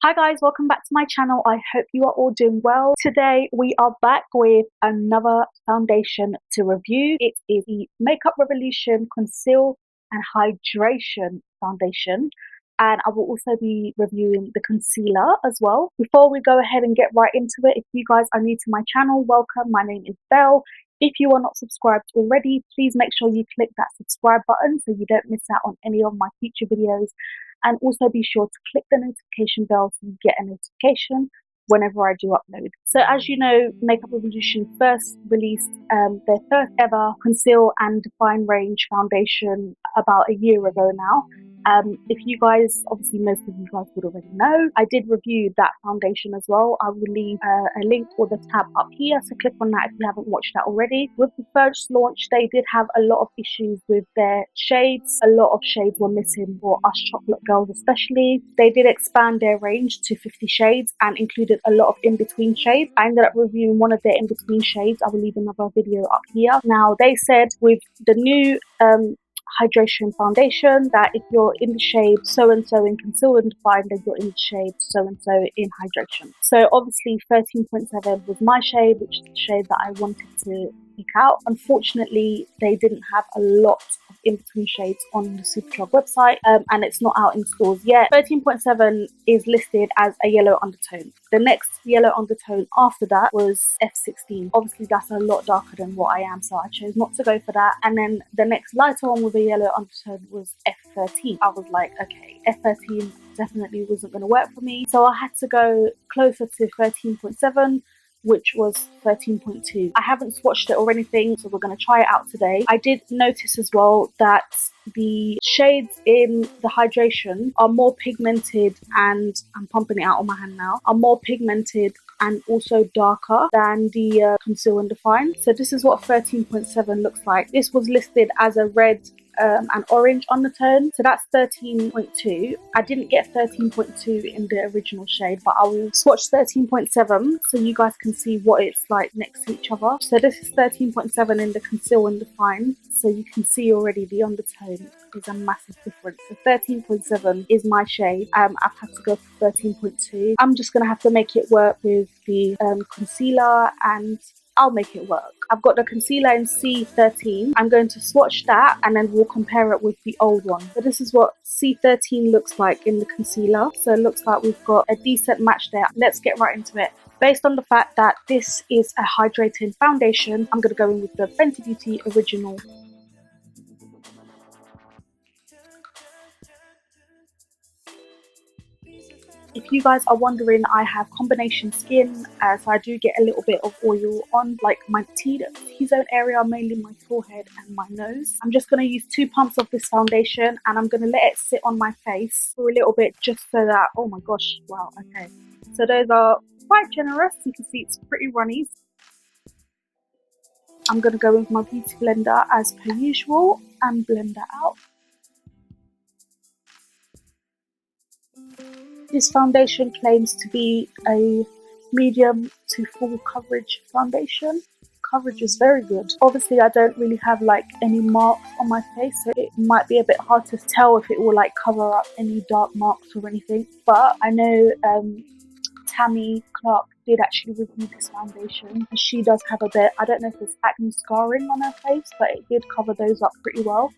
Hi guys, welcome back to my channel. I hope you are all doing well. Today we are back with another foundation to review. It is the Makeup Revolution Conceal and Hydration foundation, and I will also be reviewing the concealer as well. Before we go ahead and get right into it, if you guys are new to my channel, welcome. My name is Belle. If you are not subscribed already, please make sure you click that subscribe button so you don't miss out on any of my future videos. And also be sure to click the notification bell so you get a notification whenever I do upload. So as you know, Makeup Revolution first released their first ever Conceal and Define range foundation about a year ago now. If you guys, obviously most of you guys would already know, I did review that foundation as well. I will leave a link or the tab up here, so click on that if you haven't watched that already. With the first launch, they did have a lot of issues with their shades. A lot of shades were missing for us chocolate girls especially. They did expand their range to 50 shades and included a lot of in-between shades. I ended up reviewing one of their in-between shades. I will leave another video up here. Now they said with the new hydration foundation that if you're in the shade so and so in Conceal and Define, then you're in the shade so and so in hydration. So obviously 13.7 was my shade, which is the shade that I wanted to pick out. Unfortunately, they didn't have a lot of in-between shades on the Superdrug website, and it's not out in stores yet. 13.7 is listed as a yellow undertone. The next yellow undertone after that was F16. Obviously that's a lot darker than what I am, so I chose not to go for that. And then the next lighter one with a yellow undertone was F13. I was like, okay, F13 definitely wasn't going to work for me, so I had to go closer to 13.7, which was 13.2. I haven't swatched it or anything, so we're going to try it out today. I did notice as well that the shades in the hydration are more pigmented, and I'm pumping it out on my hand now, are more pigmented and also darker than the Conceal and Define. So this is what 13.7 looks like. This was listed as a red and orange undertone, so that's 13.2. I didn't get 13.2 in the original shade, but I will swatch 13.7 so you guys can see what it's like next to each other. So this is 13.7 in the Conceal and Define, so you can see already the undertone is a massive difference. So 13.7 is my shade. I've had to go for 13.2. I'm just gonna have to make it work with the concealer, and I'll make it work. I've got the concealer in C13. I'm going to swatch that and then we'll compare it with the old one. So this is what C13 looks like in the concealer. So it looks like we've got a decent match there. Let's get right into it. Based on the fact that this is a hydrating foundation, I'm going to go in with the Fenty Beauty Original. If you guys are wondering, I have combination skin, so I do get a little bit of oil on like my T-zone area, mainly my forehead and my nose. I'm just going to use 2 pumps of this foundation and I'm going to let it sit on my face for a little bit, just so that, oh my gosh, wow, okay. So those are quite generous. You can see it's pretty runny. I'm going to go with my beauty blender as per usual and blend that out. This foundation claims to be a medium to full coverage foundation. Coverage is very good. Obviously I don't really have like any marks on my face, so it might be a bit hard to tell if it will like cover up any dark marks or anything, but I know Tammi did actually review this foundation, and she does have a bit, I don't know if there's acne scarring on her face, but it did cover those up pretty well.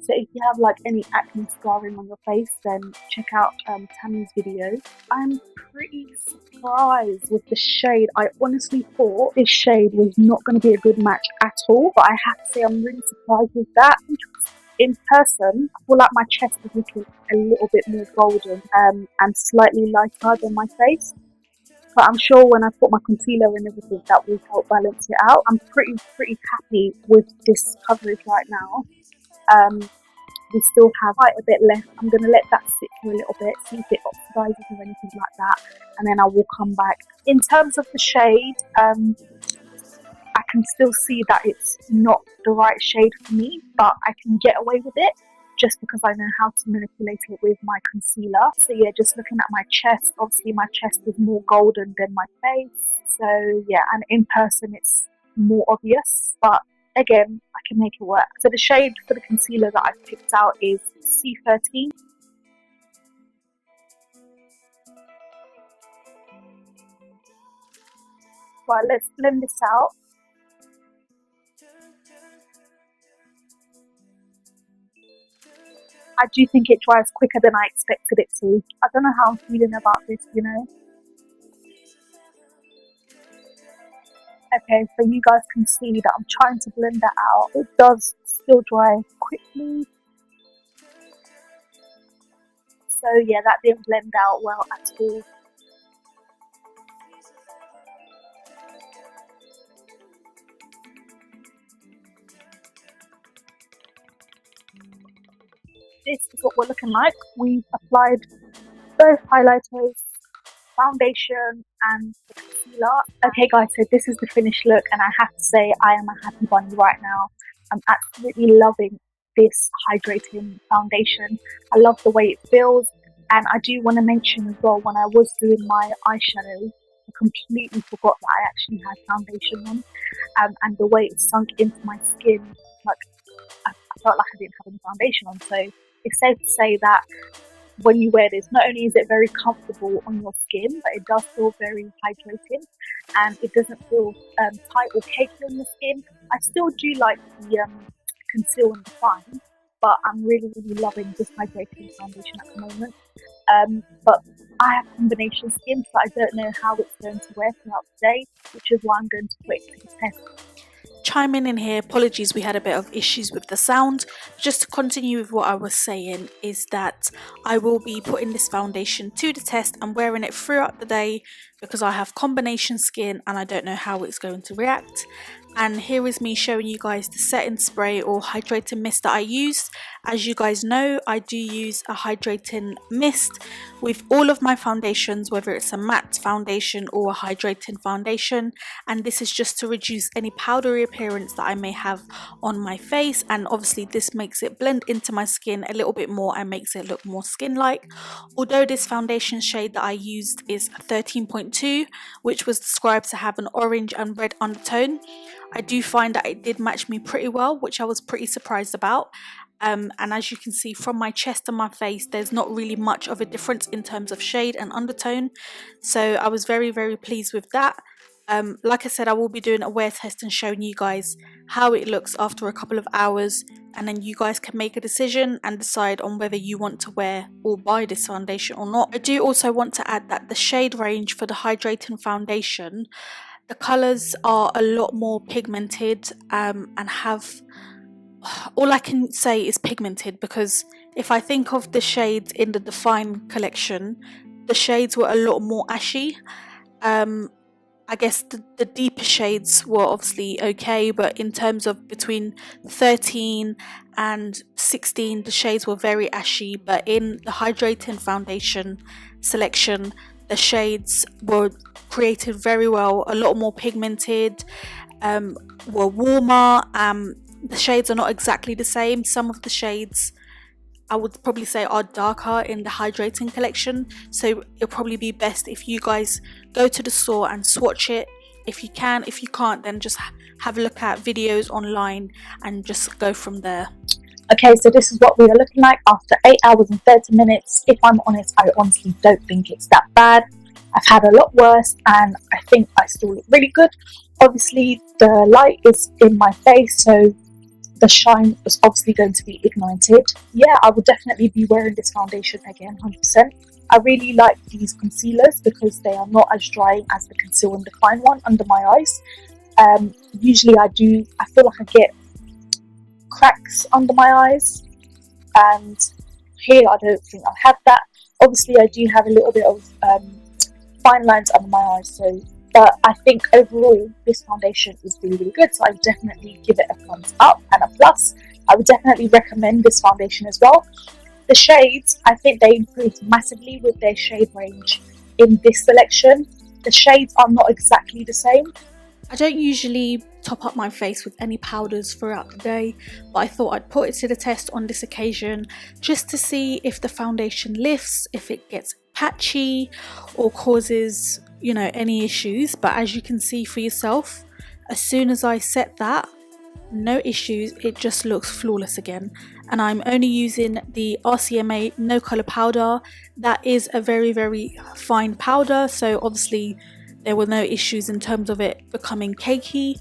So if you have like any acne scarring on your face, then check out Tammi's video. I'm pretty surprised with the shade. I honestly thought this shade was not going to be a good match at all, but I have to say I'm really surprised with that. In person, I feel like my chest is looking a little bit more golden and slightly lighter than my face. But I'm sure when I put my concealer and everything, that will help balance it out. I'm pretty happy with this coverage right now. We still have quite a bit left. I'm going to let that sit for a little bit, see if it oxidizes or anything like that, and then I will come back. In terms of the shade, I can still see that it's not the right shade for me, but I can get away with it just because I know how to manipulate it with my concealer. So yeah, just looking at my chest, obviously my chest is more golden than my face. So yeah, and in person it's more obvious, but again, I can make it work. So the shade for the concealer that I've picked out is C13. Right, let's blend this out. I do think it dries quicker than I expected it to. I don't know how I'm feeling about this, you know. Okay, so you guys can see that I'm trying to blend that out. It does still dry quickly. So yeah, that didn't blend out well at all. This is what we're looking like. We've applied both highlighters, foundation and the concealer. Okay guys, so this is the finished look, and I have to say I am a happy bunny right now. I'm absolutely loving this hydrating foundation. I love the way it feels, and I do want to mention as well, when I was doing my eyeshadow, I completely forgot that I actually had foundation on, and the way it sunk into my skin, like I felt like I didn't have any foundation on. So it's safe to say that when you wear this, not only is it very comfortable on your skin, but it does feel very hydrating, and it doesn't feel tight or cakey on the skin. I still do like the conceal and define, but I'm really loving this hydrating foundation at the moment. But I have combination skin, so I don't know how it's going to wear throughout the day, which is why I'm going to put it to the test. Chiming in here, apologies, we had a bit of issues with the sound. Just to continue with what I was saying, is that I will be putting this foundation to the test and wearing it throughout the day because I have combination skin and I don't know how it's going to react. And here is me showing you guys the setting spray or hydrating mist that I used. As you guys know, I do use a hydrating mist with all of my foundations, whether it's a matte foundation or a hydrating foundation, and this is just to reduce any powdery appearance that I may have on my face, and obviously this makes it blend into my skin a little bit more and makes it look more skin-like. Although this foundation shade that I used is 13.2, which was described to have an orange and red undertone, I do find that it did match me pretty well, which I was pretty surprised about. And as you can see from my chest and my face, there's not really much of a difference in terms of shade and undertone, so I was very pleased with that. Like I said, I will be doing a wear test and showing you guys how it looks after a couple of hours, and then you guys can make a decision and decide on whether you want to wear or buy this foundation or not. I do also want to add that the shade range for the hydrating foundation, the colours are a lot more pigmented and have, all I can say is pigmented, because if I think of the shades in the Define collection, the shades were a lot more ashy. I guess the deeper shades were obviously okay, but in terms of between 13 and 16, the shades were very ashy. But in the hydrating foundation selection, the shades were created very well, a lot more pigmented, were warmer. The shades are not exactly the same. Some of the shades I would probably say are darker in the hydrating collection, so it'll probably be best if you guys go to the store and swatch it if you can. If you can't, then just have a look at videos online and just go from there. Okay, so this is what we are looking like after 8 hours and 30 minutes. If I'm honest, I honestly don't think it's that bad. I've had a lot worse and I think I still look really good. Obviously the light is in my face, so the shine is obviously going to be ignited. Yeah, I would definitely be wearing this foundation again, 100%. I really like these concealers because they are not as drying as the Conceal and Define one under my eyes. Usually I feel like I get cracks under my eyes, and here I don't think I have that. Obviously I do have a little bit of fine lines under my eyes, but I think overall this foundation is really good, so I would definitely give it a thumbs up and a plus. I would definitely recommend this foundation as well. The shades, I think they improved massively with their shade range in this selection. The shades are not exactly the same. I don't usually top up my face with any powders throughout the day, but I thought I'd put it to the test on this occasion just to see if the foundation lifts, if it gets patchy or causes, you know, any issues. But as you can see for yourself, as soon as I set that, no issues, it just looks flawless again. And I'm only using the RCMA no color powder. That is a very fine powder, so obviously There were no issues in terms of it becoming cakey.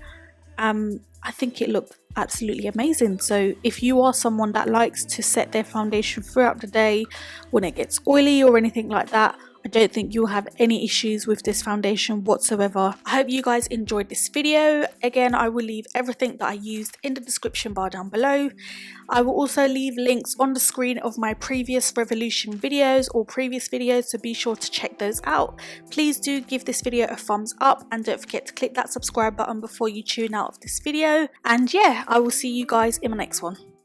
I think it looked absolutely amazing. So if you are someone that likes to set their foundation throughout the day when it gets oily or anything like that, I don't think you'll have any issues with this foundation whatsoever. I hope you guys enjoyed this video. Again, I will leave everything that I used in the description bar down below. I will also leave links on the screen of my previous Revolution videos or previous videos, so be sure to check those out. Please do give this video a thumbs up and don't forget to click that subscribe button before you tune out of this video. And yeah, I will see you guys in my next one.